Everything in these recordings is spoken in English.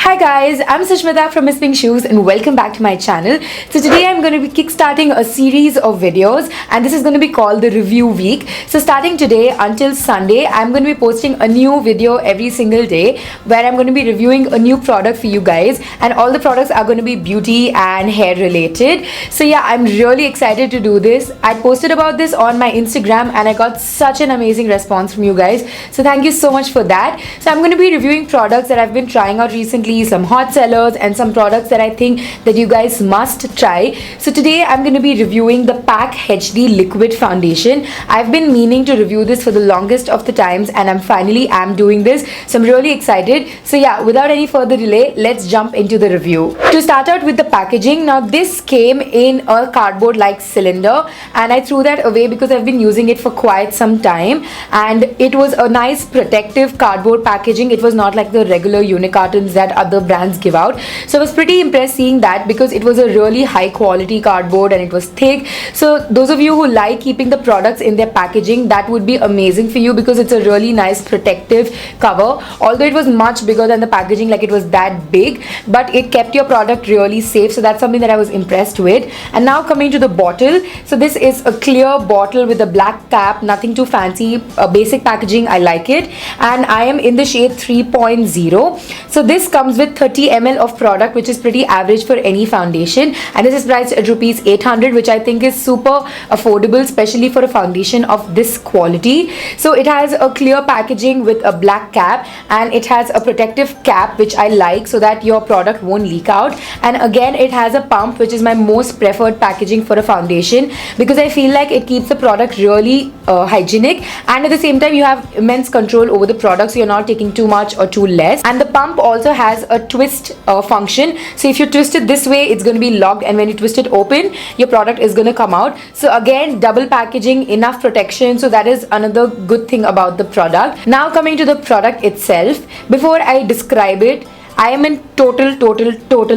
Hi guys, I'm Sushmita from Miss Pink Shoes and welcome back to my channel. So today I'm going to be kickstarting a series of videos and this is going to be called the review week. So starting today until Sunday, I'm going to be posting a new video every single day where I'm going to be reviewing a new product for you guys, and all the products are going to be beauty and hair related. So yeah, I'm really excited to do this. I posted about this on my Instagram and I got such an amazing response from you guys. So thank you so much for that. So I'm going to be reviewing products that I've been trying out recently, some hot sellers and some products that I think that you guys must try. So today I'm going to be reviewing the PAC HD liquid foundation. I've been meaning to review this for the longest of the times and I'm finally doing this, so I'm really excited. So yeah, without any further delay, let's jump into the review. To start out with the packaging, now this came in a cardboard like cylinder and I threw that away because I've been using it for quite some time, and it was a nice protective cardboard packaging. It was not like the regular unicartons that other brands give out. So I was pretty impressed seeing that because it was a really high quality cardboard and it was thick. So those of you who like keeping the products in their packaging, that would be amazing for you because it's a really nice protective cover. Although it was much bigger than the packaging, like it was that big, but it kept your product really safe. So that's something that I was impressed with. And now coming to the bottle. So this is a clear bottle with a black cap, nothing too fancy, basic packaging. I like it, and I am in the shade 3.0. So this comes with 30 ml of product, which is pretty average for any foundation, and this is priced at rupees 800, which I think is super affordable, especially for a foundation of this quality. So it has a clear packaging with a black cap and it has a protective cap, which I like, so that your product won't leak out. And again, it has a pump, which is my most preferred packaging for a foundation because I feel like it keeps the product really hygienic, and at the same time you have immense control over the product, so you're not taking too much or too less. And the pump also has a twist function, so if you twist it this way, it's going to be locked, and when you twist it open, your product is going to come out. So again, double packaging, enough protection, so that is another good thing about the product. Now coming to the product itself, before I describe it, I am in total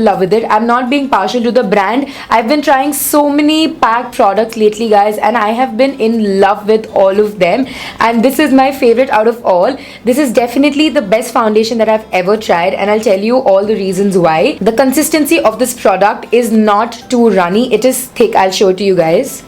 love with it. I'm not being partial to the brand. I've been trying so many PAC products lately, guys, and I have been in love with all of them, and this is my favorite out of all. This is definitely the best foundation that I've ever tried, and I'll tell you all the reasons why. The consistency of this product is not too runny. It is thick. I'll show it to you guys.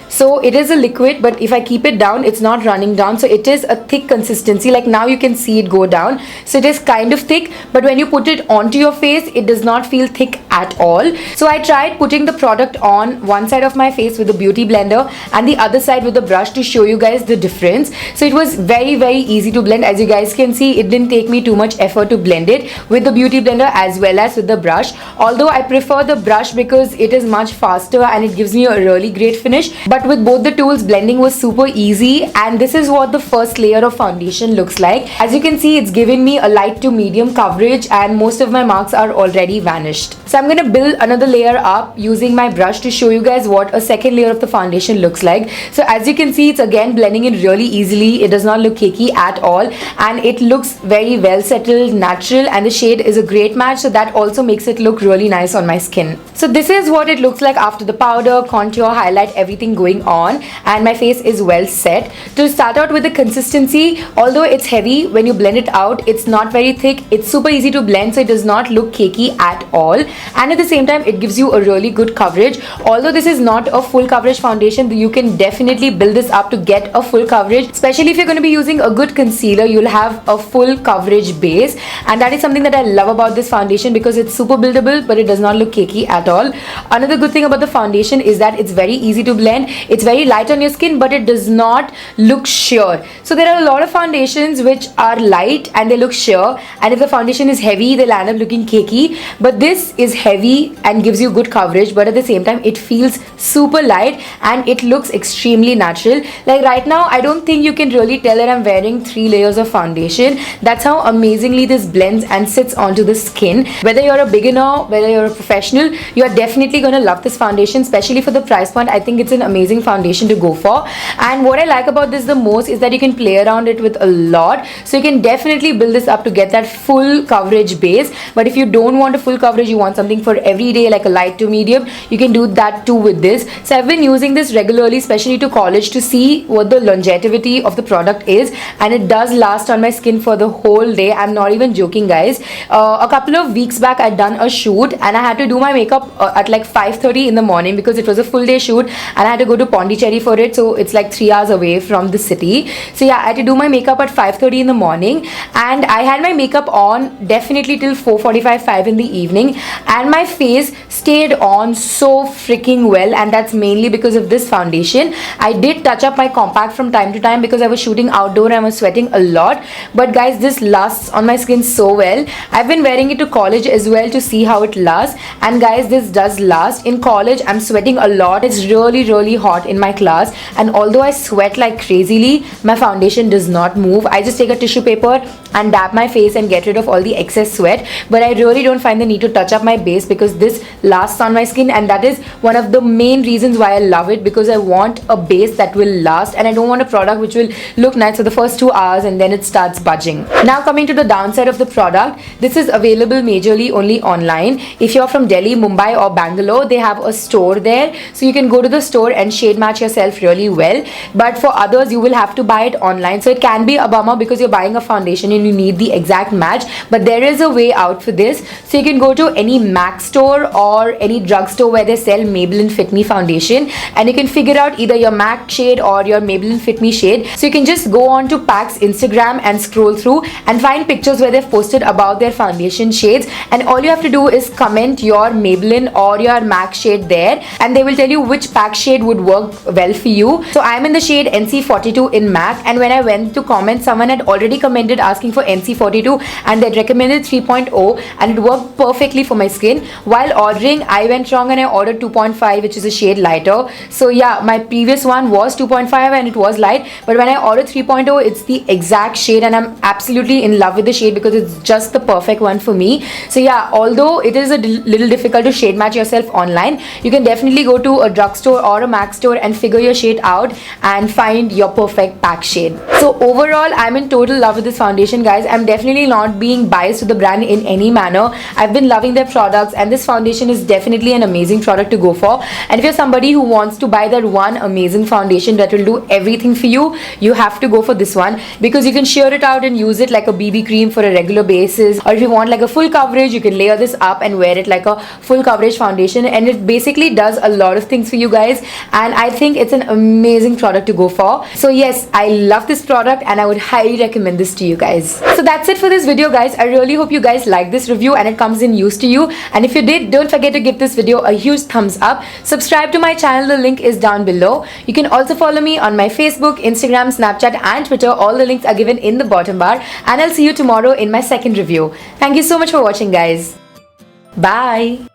So it is a liquid, but if I keep it down, it's not running down. So it is a thick consistency. Like now you can see it go down. So it is kind of thick, but when you put it onto your face, it does not feel thick at all. So I tried putting the product on one side of my face with the beauty blender and the other side with the brush to show you guys the difference. So it was very easy to blend. As you guys can see, it didn't take me too much effort to blend it with the beauty blender as well as with the brush. Although I prefer the brush because it is much faster and it gives me a really great finish. But with both the tools, blending was super easy, and this is what the first layer of foundation looks like. As you can see, it's given me a light to medium coverage and most of my marks are already vanished. So I'm going to build another layer up using my brush to show you guys what a second layer of the foundation looks like. So as you can see, it's again blending in really easily. It does not look cakey at all, and it looks very well settled, natural, and the shade is a great match, so that also makes it look really nice on my skin. So this is what it looks like after the powder, contour, highlight, everything going on, and my face is well set. To start out with the consistency, although it's heavy, when you blend it out, it's not very thick. It's super easy to blend, so it does not look cakey at all, and at the same time it gives you a really good coverage. Although this is not a full coverage foundation, you can definitely build this up to get a full coverage, especially if you're going to be using a good concealer. You'll have a full coverage base, and that is something that I love about this foundation because it's super buildable, but it does not look cakey at all. Another good thing about the foundation is that it's very easy to blend. It's very light on your skin, but it does not look sheer. So there are a lot of foundations which are light and they look sheer, and if the foundation is heavy, they'll end up looking cakey. But this is heavy and gives you good coverage, but at the same time it feels super light and it looks extremely natural. Like right now, I don't think you can really tell that I'm wearing 3 layers of foundation. That's how amazingly this blends and sits onto the skin. Whether you're a beginner, whether you're a professional, you are definitely going to love this foundation, especially for the price point. I think it's an amazing amazing foundation to go for. And what I like about this the most is that you can play around it with a lot, so you can definitely build this up to get that full coverage base. But if you don't want a full coverage, you want something for every day like a light to medium, you can do that too with this. So I've been using this regularly, especially to college, to see what the longevity of the product is, and it does last on my skin for the whole day. I'm not even joking, guys. A couple of weeks back I'd done a shoot and I had to do my makeup at like 5:30 in the morning because it was a full day shoot and I had to go to Pondicherry for it, so it's like 3 hours away from the city. So yeah, I had to do my makeup at 5:30 in the morning, and I had my makeup on definitely till 4:45, 5 in the evening, and my face stayed on so freaking well, and that's mainly because of this foundation. I did touch up my compact from time to time because I was shooting outdoor and I was sweating a lot, but guys, this lasts on my skin so well. I've been wearing it to college as well to see how it lasts, and guys, this does last. In college I'm sweating a lot, it's really hot in my class, and although I sweat like crazily, my foundation does not move. I just take a tissue paper and dab my face and get rid of all the excess sweat, but I really don't find the need to touch up my base because this lasts on my skin, and that is one of the main reasons why I love it, because I want a base that will last and I don't want a product which will look nice for the first 2 hours and then it starts budging. Now coming to the downside of the product, this is available majorly only online. If you're from Delhi, Mumbai or Bangalore, they have a store there, so you can go to the store and shade match yourself really well, but for others you will have to buy it online. So it can be a bummer because you're buying a foundation and you need the exact match, but there is a way out for this. So you can go to any MAC store or any drugstore where they sell Maybelline Fit Me foundation, and you can figure out either your MAC shade or your Maybelline Fit Me shade. So you can just go on to PAC's Instagram and scroll through and find pictures where they've posted about their foundation shades, and all you have to do is comment your Maybelline or your MAC shade there, and they will tell you which PAC shade would work well for you. So I'm in the shade NC42 in MAC, and when I went to comment, someone had already commented asking for NC42 and they'd recommended 3.0, and it worked perfectly for my skin. While ordering, I went wrong and I ordered 2.5, which is a shade lighter. So yeah, my previous one was 2.5 and it was light, but when I ordered 3.0, it's the exact shade and I'm absolutely in love with the shade because it's just the perfect one for me. So yeah, although it is a little difficult to shade match yourself online, you can definitely go to a drugstore or a MAC store and figure your shade out and find your perfect PAC shade. So overall, I'm in total love with this foundation, guys. I'm definitely not being biased to the brand in any manner. I've been loving their products, and this foundation is definitely an amazing product to go for. And if you're somebody who wants to buy that one amazing foundation that will do everything for you, you have to go for this one, because you can sheer it out and use it like a BB cream for a regular basis, or if you want like a full coverage, you can layer this up and wear it like a full coverage foundation, and it basically does a lot of things for you guys, and I think it's an amazing product to go for. So yes, I love this product and I would highly recommend this to you guys. So that's it for this video, guys. I really hope you guys like this review and it comes in use to you, and if you did, don't forget to give this video a huge thumbs up. Subscribe to my channel, the link is down below. You can also follow me on my Facebook, Instagram, Snapchat and Twitter. All the links are given in the bottom bar, and I'll see you tomorrow in my second review. Thank you so much for watching, guys. Bye.